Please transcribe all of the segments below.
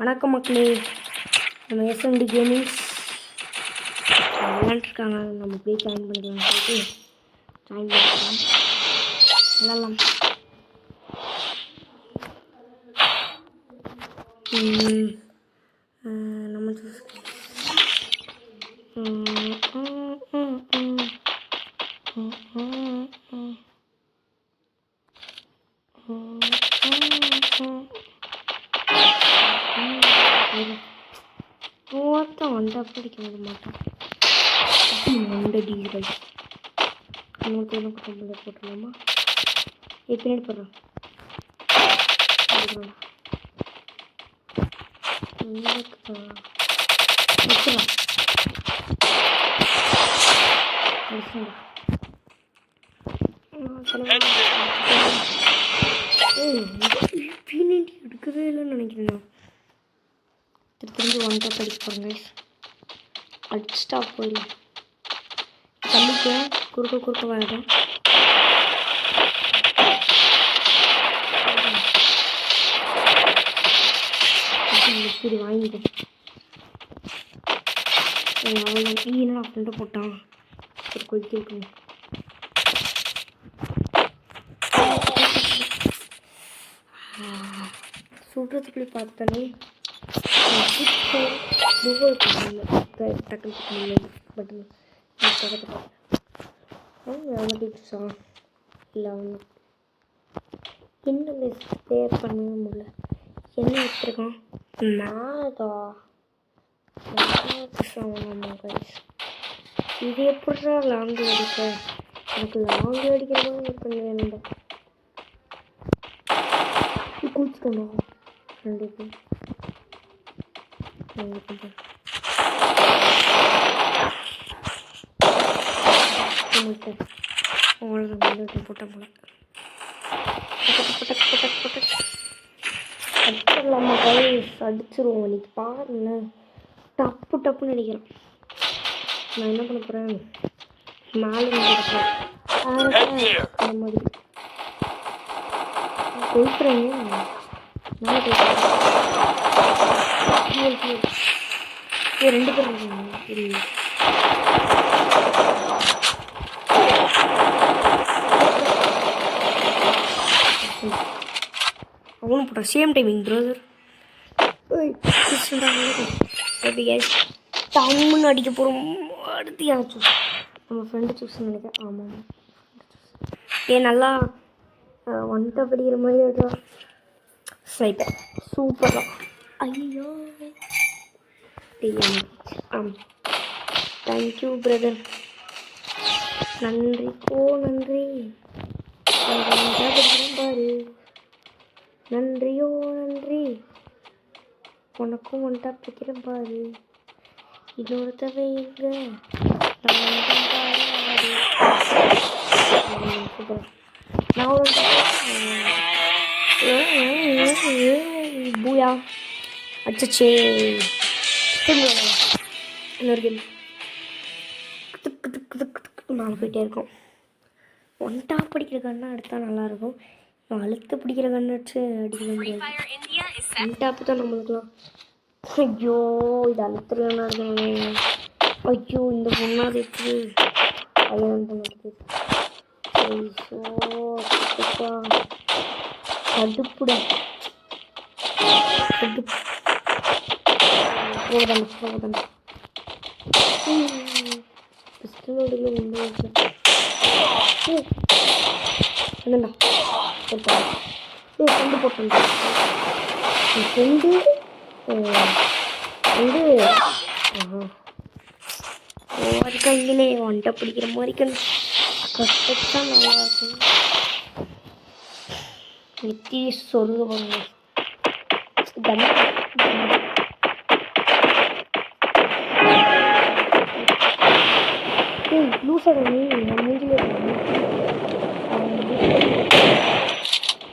வணக்கம் மக்களே, நம்ம எஸ்எம்டி கேமிங்ஸ் விளையாண்டுருக்காங்க. நம்ம போய் ஜாயின் பண்ணிக்கலாம் சொல்லிட்டு ஜாயின் பண்ணிக்கலாம். விளாட்லாம். நம்ம ஒருத்தன் வந்தால் பிடிக்க விட மாட்டான். 100 டிகிரி இன்னொருத்தர் குழம்புல போட்டுடலாமா? பின்னாடி போடுறோம். எடுக்கவே இல்லைன்னு நினைக்கிறேன். திரும்பி ஒன் டாப் அடிக்க போகிறேங்க. அடிச்சுட்டா போயிடலாம். தள்ளிக்க குறுக்க வேண்டாம். சரி வாங்கிட்டேன். என்னடா ஃப்ரெண்டை போட்டான். ஒரு கொதிக்க இருக்கணும். சுடுறதுக்குள்ளே பார்த்தோன்னே டக்குனு பட்டன் இல்லை அவனு இன்னும் ஸ்பேர் பண்ணவே முடியல. என்ன வச்சுருக்கான்? இது எப்படிடா லாங்கு அடிக்க? எனக்கு லாங்கு அடிக்கிறதும் பண்ணுவேன். குளிச்சுக்கணும் ரெண்டு பேர். போட்டேன் போல அடிச்சிடலாமா? அடிச்சிருவோம். இன்னைக்கு பாருங்க, டப்புன்னு அடிக்கிறேன். நான் என்ன பண்ண போகிறேன்? மேலே அந்த மாதிரி கொய்க்கிறேன். மேலே ரெண்டு பேர் இருக்காங்க. அவனும் போட்டான். Same timing brother. டம்முன்னு அடிக்க போகிறோம். அடுத்து யார் சூஸ்? நம்ம ஃப்ரெண்டு சூஸ் நினைக்கிறேன். ஆமாம், நல்லா ஒன்ட்டா படிக்கிற மாதிரி இருக்கா. ஸ்னைப்பர் சூப்பராக. ஐயோ தேங்க்யூ பிரதர், நன்றி. நன்றி பாரு. நன்றியோ நன்றி. உனக்கும் ஒன்ட்டா படிக்கிறேன் பாரு. இன்னொருத்தவை எங்க பூயா அச்சே. இன்னொரு கேம் நாலு போயிட்டே இருக்கோம். ஒன் டாப் அடிக்கிற கண்ணா எடுத்தால் நல்லாயிருக்கும். அழுத்து பிடிக்கிற கண்ணு வச்சு அடிக்க முடியாது. ஒன் டாப்பு தான் நம்மளுக்குலாம். ஐயோ இது அழுத்துறதுனா இருக்கணும். ஐயோ இந்த பொண்ணாது இருக்குது. கடுப்புட போதான் பிஸ்டலோடுல ஒன்று என்னண்ணா ஃப்ரெண்டு போட்டேன். என் ஃப்ரெண்டு ஒவ்வொரு கையிலே ஒன்ட்டை பிடிக்கிற மாதிரி கஷ்டத்தான் நல்லா இருக்கும். நெத்தி சொல்லுங்க பாருங்க. லூசாக நீ மூஞ்சிலே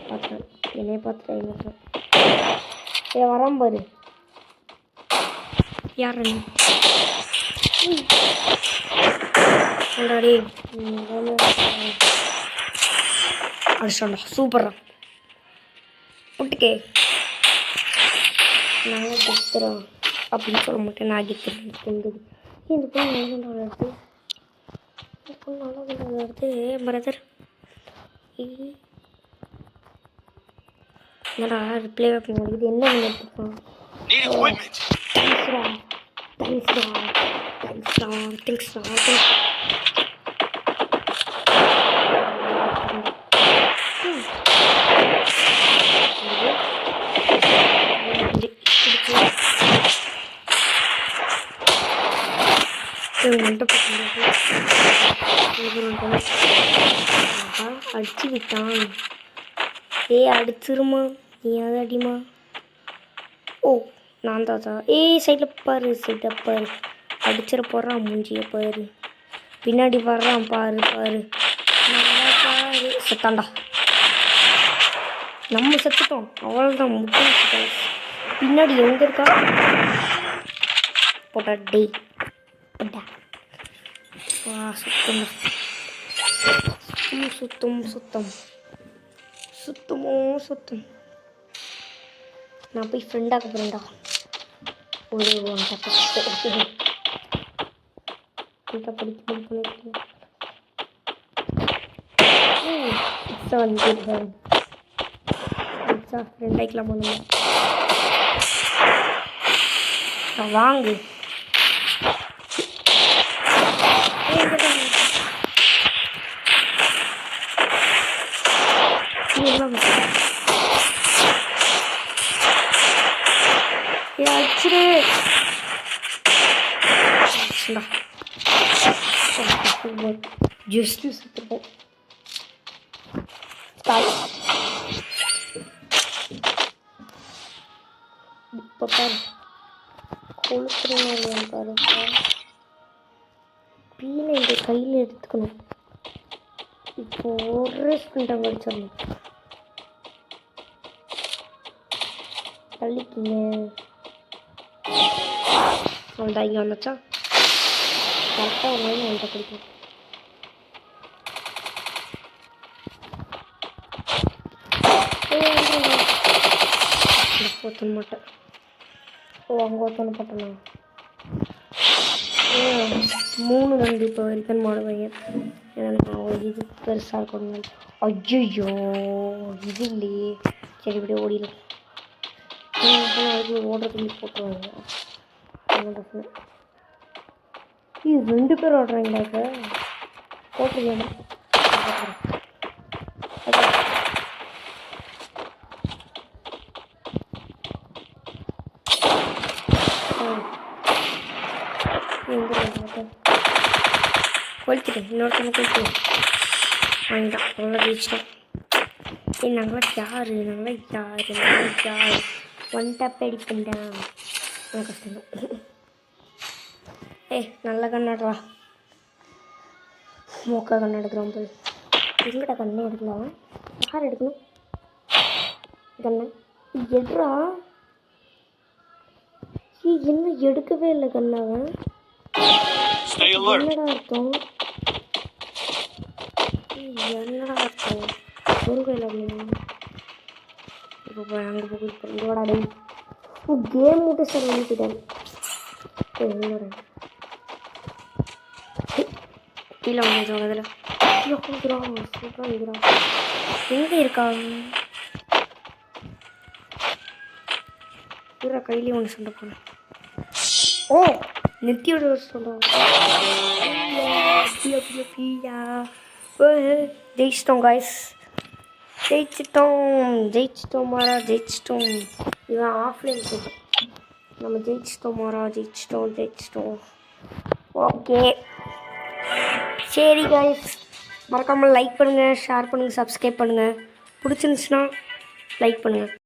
பார்த்தேன். என்னைய பார்த்துட்டேன். வரான் பாரு. யார் சொல்றாடி? அடிச்சாண்டா. சூப்பரா புட்டுக்கே நாங்கள் கெத்துறோம் அப்படின்னு சொல்ல மாட்டேன். நான் கெத்துறேன். இந்த பொண்ணு நல்லா விளையாடுது. இந்த பொண்ணு நல்லா விளையாடுறது. பிரதர் என்னடா ரிப்ளை பண்ண முடியுது. என்ன எடுத்துக்கலாம். தேங்க்ஸ்டா. அடிச்சு விட்டான். அடிச்சிருமா நீ அதை அடிமா. ஓ நான் தாத்தா. சைடில் பாரு அடிச்சிட போடுறான். மூஞ்சியை பாரு. பின்னாடி வர்றான் பாரு. நல்லா பாரு. செத்தாண்டா. நம்ம செத்துட்டோம். அவ்வளோதான். முட்டை பின்னாடி எங்கே இருக்கா போட்டா டே போட்டா. சுத்தம். நான் போய் ஃப்ரெண்டாக போகிறேன்டா. ஒரு ஃப்ரெண்டாய்க்கலாம் வாங்கு. அடிச்சிரு. ஜஸ்ட் சுத்துப்போம். இப்போ பாரு கொளுத்துறேன் பாரு. பீனை இந்த கையில் எடுத்துக்கணும். இப்போ ஒரு ஸ்பிரிண்டாக அடிச்சிடணும். தள்ளிக்கிங்க. அவள்தான் இங்கே வந்துச்சா. கரெக்டாக ஒரு நாள் அவள்கிட்ட பிடிக்கும். ஒருத்தன மாட்டேன். அங்கே ஒருத்தனை போட்டேண்ணா. 3 2 இப்போ வரைக்கும் மாடுவாங்க. எனக்கு இது பெருசாக இருக்கணும். ஐயோ இது இல்லையே. சரி இப்படியே ஓடிடும். ஓடுறதுக்கு போட்டுருவாங்க. 2 பேர் ஓடுறாங்களா. இப்போ போட்டுருக்காங்க. கொளுத்துட்டேன். இன்னொருத்தனை கொளுத்துவேன். வாங்கிட்டான். நல்லா ஜெயிச்சிட்டோம். நாங்களாம் யார் 1 டேப் அடிப்பேன்டா. கஷ்டம். நல்ல கண்ணாடுறா. மோக்கா கண்ணு எடுக்கிறோம் போய். எங்கடா கண்ணே எடுக்கலாம். யார் எடுக்கணும் கண்ணை? எடுறா. என்ன எடுக்கவே இல்லை கண்ணாவன். என்னடா அர்த்தம் முருகையில் அப்படின்னா இப்போ போய் அங்கே போய் இதோட அடை கேம் விட்டு சார் வந்துட்டாரு. கீழே வந்துடுவாங்க. அதில் சூப்பராக எங்கே இருக்காங்க? பூரா கையிலேயே ஒன்று சொல்ல போனேன். ஓ நெத்தியோட சொல்கிறாங்க. ஜெயிச்சிட்டோம் காய்ஸ். ஜெயிச்சிட்டோம் மாறா. இவன் ஆஃப்லைன் போட்டோம். நம்ம ஜெயிச்சிட்டோம் மாறா. ஜெயிச்சிட்டோம். ஓகே சரி காய்ஸ், மறக்காமல் லைக் பண்ணுங்கள், ஷேர் பண்ணுங்கள், சப்ஸ்கிரைப் பண்ணுங்கள். பிடிச்சிருந்துச்சுன்னா லைக் பண்ணுங்கள்.